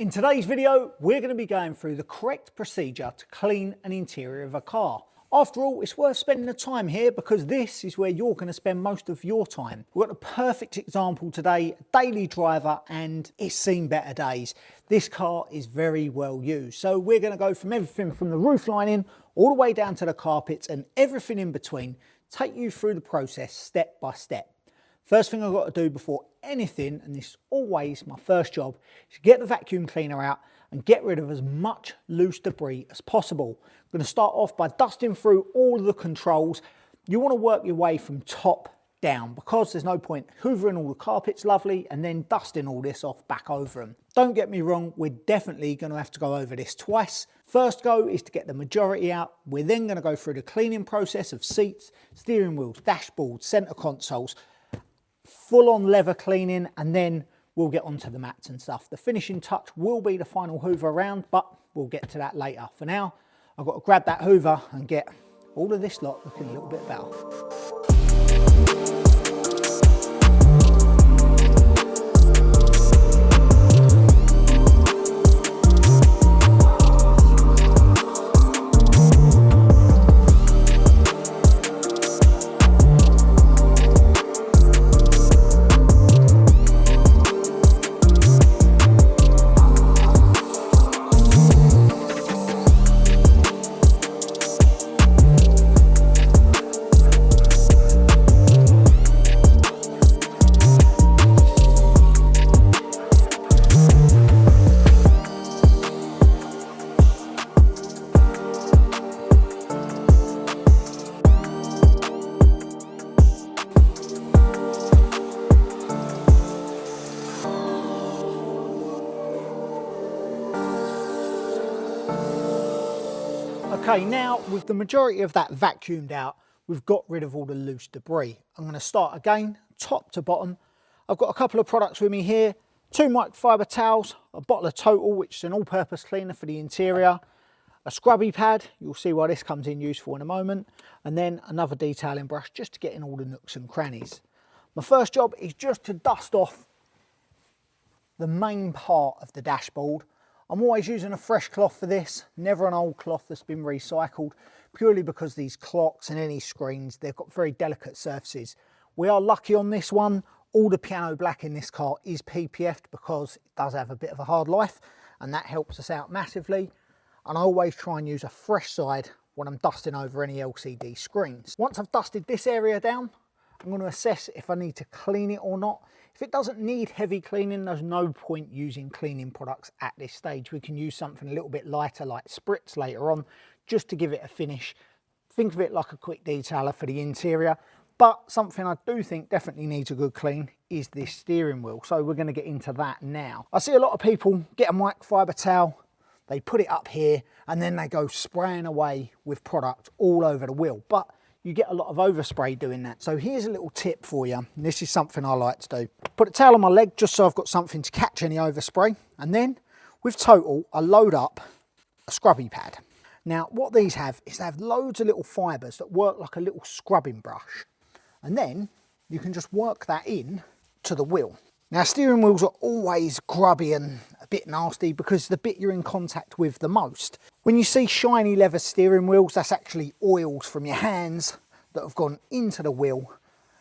In today's video, we're going to be going through the correct procedure to clean an interior of a car. After all, it's worth spending the time here because this is where you're going to spend most of your time. We've got a perfect example today, a daily driver, and it's seen better days. This car is very well used. So we're going to go from everything from the roof lining all the way down to the carpets and everything in between, take you through the process step by step. First thing I've got to do before anything, and this is always my first job, is get the vacuum cleaner out and get rid of as much loose debris as possible. I'm going to start off by dusting through all of the controls. You want to work your way from top down because there's no point hoovering all the carpets lovely and then dusting all this off back over them. Don't get me wrong, we're definitely going to have to go over this twice. First go is to get the majority out. We're then going to go through the cleaning process of seats, steering wheels, dashboards, centre consoles, full-on leather cleaning, and then we'll get onto the mats and stuff. The finishing touch will be the final hoover around, but we'll get to that later. For now, I've got to grab that hoover and get all of this lot looking a little bit better. Okay, now with the majority of that vacuumed out, we've got rid of all the loose debris. I'm going to start again, top to bottom. I've got a couple of products with me here, 2 microfiber towels, a bottle of Total, which is an all-purpose cleaner for the interior, a scrubby pad, you'll see why this comes in useful in a moment, and then another detailing brush just to get in all the nooks and crannies. My first job is just to dust off the main part of the dashboard. I'm always using a fresh cloth for this, never an old cloth that's been recycled, purely because these clocks and any screens, they've got very delicate surfaces. We are lucky on this one, all the piano black in this car is PPF'd because it does have a bit of a hard life, and that helps us out massively. And I always try and use a fresh side when I'm dusting over any LCD screens. Once I've dusted this area down, I'm going to assess if I need to clean it or not. If it doesn't need heavy cleaning, there's no point using cleaning products at this stage. We can use something a little bit lighter like Spritz later on, just to give it a finish. Think of it like a quick detailer for the interior, but something I do think definitely needs a good clean is this steering wheel. So we're going to get into that now. I see a lot of people get a microfiber towel, they put it up here, and then they go spraying away with product all over the wheel. But you get a lot of overspray doing that. So here's a little tip for you. And this is something I like to do. Put a towel on my leg just so I've got something to catch any overspray. And then with Total, I load up a scrubby pad. Now what these have is they have loads of little fibres that work like a little scrubbing brush. And then you can just work that in to the wheel. Now steering wheels are always grubby and a bit nasty because the bit you're in contact with the most. When you see shiny leather steering wheels, that's actually oils from your hands that have gone into the wheel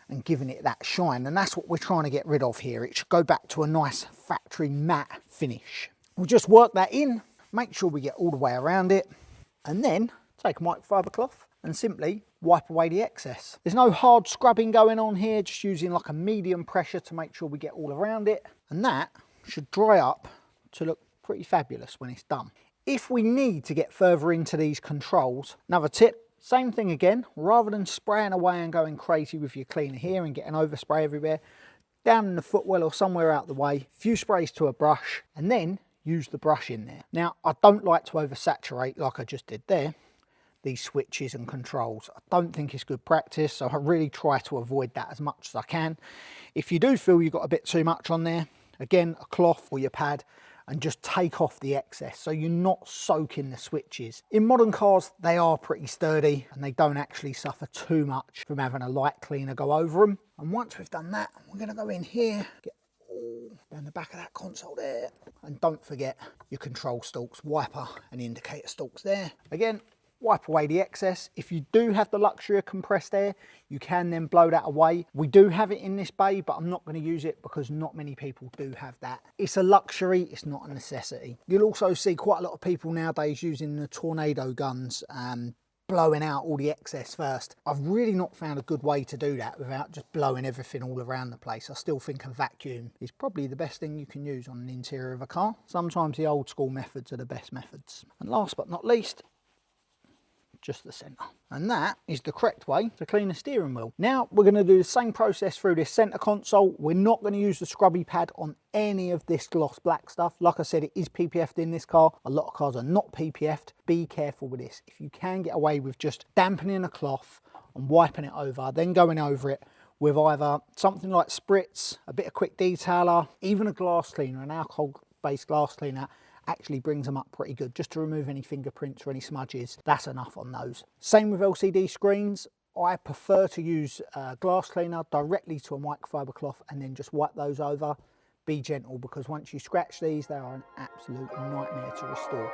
and given it that shine. And that's what we're trying to get rid of here. It should go back to a nice factory matte finish. We'll just work that in, make sure we get all the way around it, and then take a microfiber cloth and simply wipe away the excess. There's no hard scrubbing going on here, just using like a medium pressure to make sure we get all around it. And that should dry up to look pretty fabulous when it's done. If we need to get further into these controls, another tip, same thing again, rather than spraying away and going crazy with your cleaner here and getting overspray everywhere, down in the footwell or somewhere out the way, few sprays to a brush, and then use the brush in there. Now, I don't like to oversaturate like I just did there, these switches and controls. I don't think it's good practice, so I really try to avoid that as much as I can. If you do feel you've got a bit too much on there, again, a cloth or your pad, and just take off the excess so you're not soaking the switches. In modern cars, they are pretty sturdy and they don't actually suffer too much from having a light cleaner go over them. And once we've done that, we're going to go in here, get all around the back of that console there. And don't forget your control stalks, wiper and indicator stalks there. Again, wipe away the excess. If you do have the luxury of compressed air, you can then blow that away. We do have it in this bay, but I'm not going to use it because not many people do have that. It's a luxury, it's not a necessity. You'll also see quite a lot of people nowadays using the tornado guns, blowing out all the excess first. I've really not found a good way to do that without just blowing everything all around the place. I still think a vacuum is probably the best thing you can use on an interior of a car. Sometimes the old school methods are the best methods. And last but not least, just the centre. And that is the correct way to clean a steering wheel. Now we're going to do the same process through this centre console. We're not going to use the scrubby pad on any of this gloss black stuff. Like I said, it is PPF'd in this car. A lot of cars are not PPF'd. Be careful with this. If you can get away with just dampening a cloth and wiping it over, then going over it with either something like spritz, a bit of quick detailer, even a glass cleaner, an alcohol-based glass cleaner, actually brings them up pretty good, just to remove any fingerprints or any smudges. That's enough on those. Same with LCD screens. I prefer to use a glass cleaner directly to a microfiber cloth and then just wipe those over. Be gentle, because once you scratch these, they are an absolute nightmare to restore.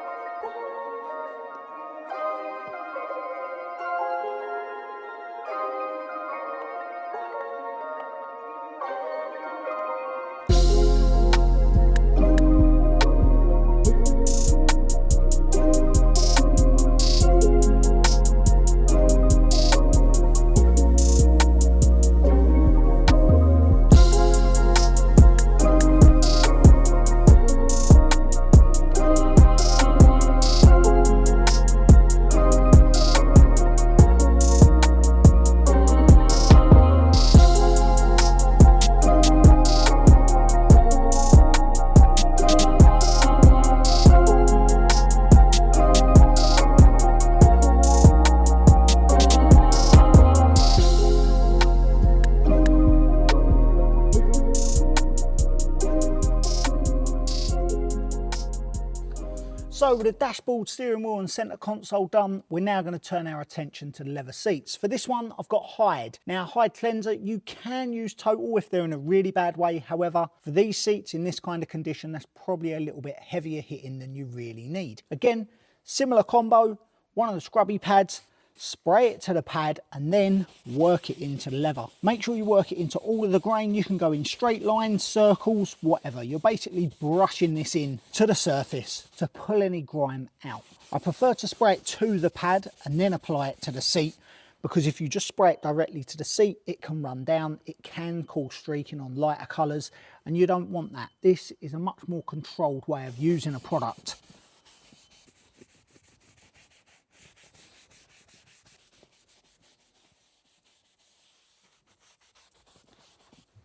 So with the dashboard, steering wheel and centre console done, we're now going to turn our attention to the leather seats. For this one, I've got hide. Now, hide cleanser, you can use total if they're in a really bad way. However, for these seats in this kind of condition, that's probably a little bit heavier hitting than you really need. Again, similar combo, one of the scrubby pads, spray it to the pad and then work it into the leather. Make sure you work it into all of the grain. You can go in straight lines, circles, whatever. You're basically brushing this in to the surface to pull any grime out. I prefer to spray it to the pad and then apply it to the seat, because if you just spray it directly to the seat, it can run down. It can cause streaking on lighter colours, and you don't want that. This is a much more controlled way of using a product.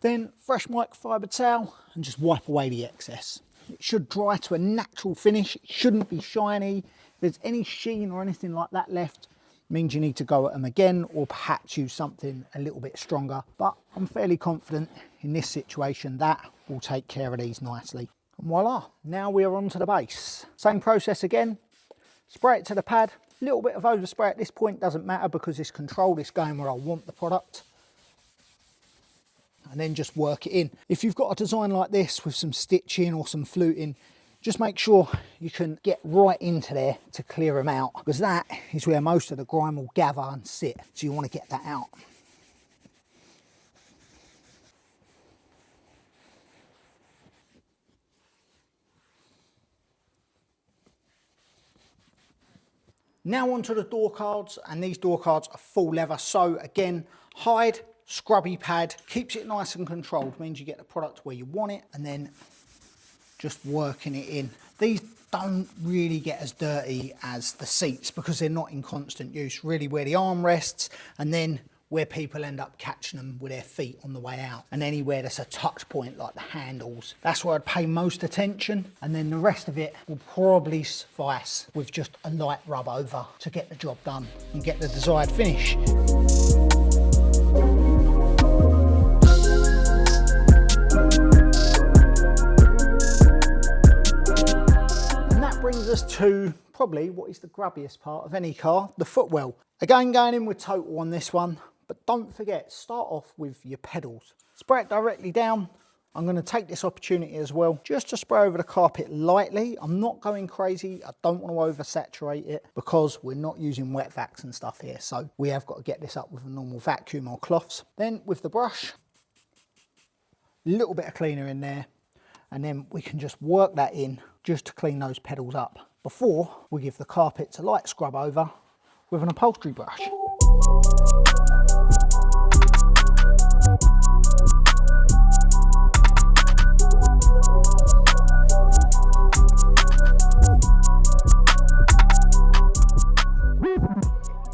Then fresh microfiber towel and just wipe away the excess. It should dry to a natural finish. It shouldn't be shiny. If there's any sheen or anything like that left, it means you need to go at them again, or perhaps use something a little bit stronger. But I'm fairly confident in this situation that will take care of these nicely. And voila, now we are on to the base. Same process again. Spray it to the pad. A little bit of overspray at this point doesn't matter, because it's controlled. It's going where I want the product. And then just work it in. If you've got a design like this with some stitching or some fluting, just make sure you can get right into there to clear them out, because that is where most of the grime will gather and sit. So you want to get that out. Now onto the door cards, and these door cards are full leather. So again, hide, scrubby pad, keeps it nice and controlled, means you get the product where you want it, and then just working it in. These don't really get as dirty as the seats because they're not in constant use. Really where the arm rests, and then where people end up catching them with their feet on the way out, and anywhere that's a touch point like the handles, that's where I'd pay most attention. And then the rest of it will probably suffice with just a light rub over to get the job done and get the desired finish. Brings us to probably what is the grubbiest part of any car, the footwell. Again, going in with total on this one, but don't forget, start off with your pedals. Spray it directly down I'm going to take this opportunity as well just to spray over the carpet lightly. I'm not going crazy. I don't want to oversaturate it because we're not using wet vacs and stuff here. So we have got to get this up with a normal vacuum or cloths. Then with the brush, a little bit of cleaner in there, and then we can just work that in just to clean those pedals up before we give the carpet a light scrub over with an upholstery brush.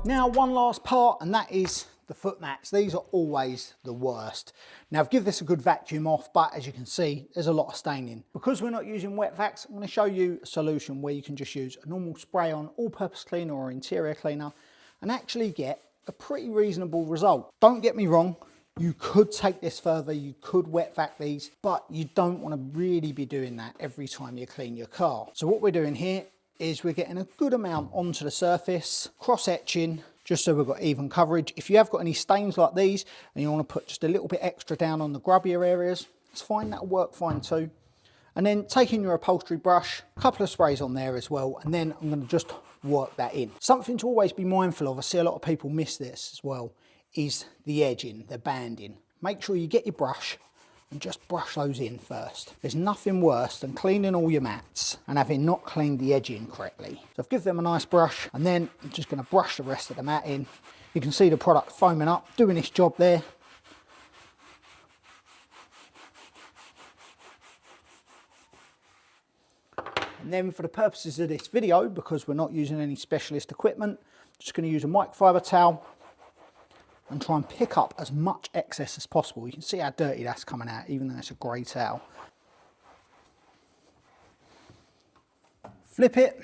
Now one last part, and that is the foot mats. These are always the worst. Now I've given this a good vacuum off, but as you can see, there's a lot of staining. Because we're not using wet vacs, I'm going to show you a solution where you can just use a normal spray-on all-purpose cleaner or interior cleaner and actually get a pretty reasonable result. Don't get me wrong, you could take this further, you could wet vac these, but you don't want to really be doing that every time you clean your car. So what we're doing here is we're getting a good amount onto the surface, cross-etching, just so we've got even coverage. If you have got any stains like these and you want to put just a little bit extra down on the grubbier areas, it's fine, that'll work fine too. And then taking your upholstery brush, a couple of sprays on there as well, and then I'm going to just work that in. Something to always be mindful of, I see a lot of people miss this as well, is the edging, the banding. Make sure you get your brush and just brush those in first. There's nothing worse than cleaning all your mats and having not cleaned the edging correctly. So I've given them a nice brush, and then I'm just going to brush the rest of the mat in. You can see the product foaming up, doing its job there. And then for the purposes of this video, because we're not using any specialist equipment, I'm just going to use a microfiber towel and try and pick up as much excess as possible. You can see how dirty that's coming out, even though it's a grey towel. Flip it,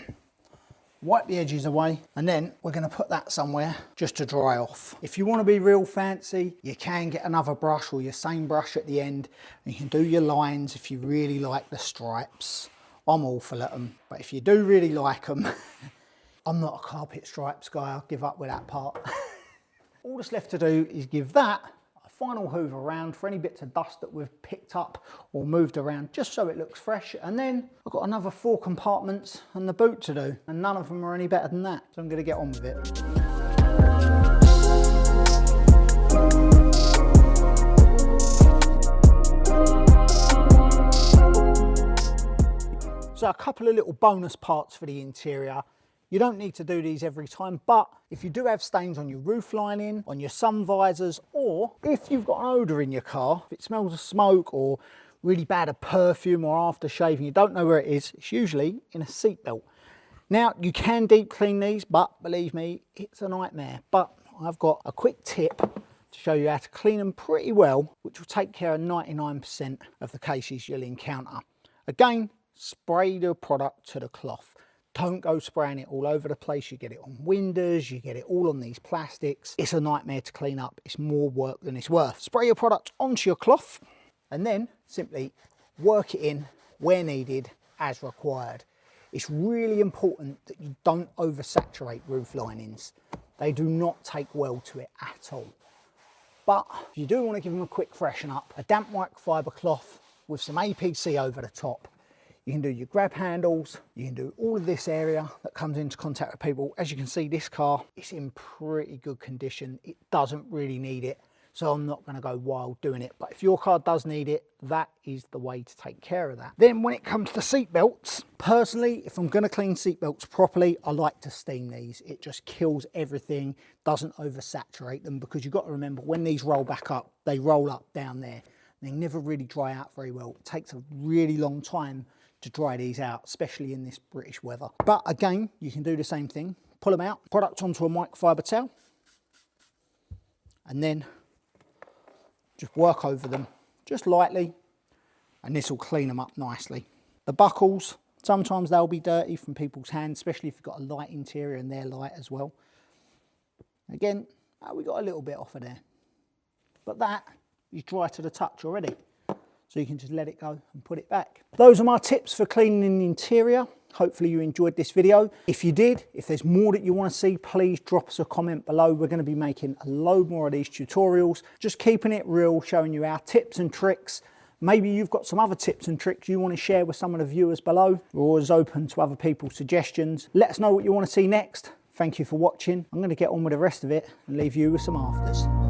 wipe the edges away, and then we're going to put that somewhere just to dry off. If you want to be real fancy, you can get another brush or your same brush at the end, and you can do your lines if you really like the stripes. I'm awful at them, but if you do really like them, I'm not a carpet stripes guy, I'll give up with that part. All that's left to do is give that a final hoover around for any bits of dust that we've picked up or moved around, just so it looks fresh. And then I've got another 4 compartments and the boot to do, and none of them are any better than that. So I'm going to get on with it. So a couple of little bonus parts for the interior. You don't need to do these every time, but if you do have stains on your roof lining, on your sun visors, or if you've got an odour in your car, if it smells of smoke or really bad of perfume or aftershave and you don't know where it is, it's usually in a seat belt. Now, you can deep clean these, but believe me, it's a nightmare. But I've got a quick tip to show you how to clean them pretty well, which will take care of 99% of the cases you'll encounter. Again, spray the product to the cloth. Don't go spraying it all over the place. You get it on windows, you get it all on these plastics. It's a nightmare to clean up. It's more work than it's worth. Spray your product onto your cloth and then simply work it in where needed as required. It's really important that you don't oversaturate roof linings. They do not take well to it at all. But if you do want to give them a quick freshen up, a damp microfiber cloth with some APC over the top. You can do your grab handles, you can do all of this area that comes into contact with people. As you can see, this car is in pretty good condition. It doesn't really need it, so I'm not going to go wild doing it. But if your car does need it, that is the way to take care of that. Then when it comes to seat belts, personally, if I'm going to clean seat belts properly, I like to steam these. It just kills everything, doesn't oversaturate them, because you've got to remember when these roll back up, they roll up down there. They never really dry out very well. It takes a really long time to dry these out, especially in this British weather. But again, you can do the same thing. Pull them out, product onto a microfiber towel, and then just work over them just lightly, and this will clean them up nicely. The buckles, sometimes they'll be dirty from people's hands, especially if you've got a light interior and they're light as well. Again, we got a little bit off of there, but that is dry to the touch already. So you can just let it go and put it back. Those are my tips for cleaning the interior. Hopefully you enjoyed this video. If you did, if there's more that you want to see, please drop us a comment below. We're going to be making a load more of these tutorials, just keeping it real, showing you our tips and tricks, Maybe you've got some other tips and tricks you want to share with some of the viewers below. We're always open to other people's suggestions. Let us know what you want to see next. Thank you for watching. I'm going to get on with the rest of it and leave you with some afters.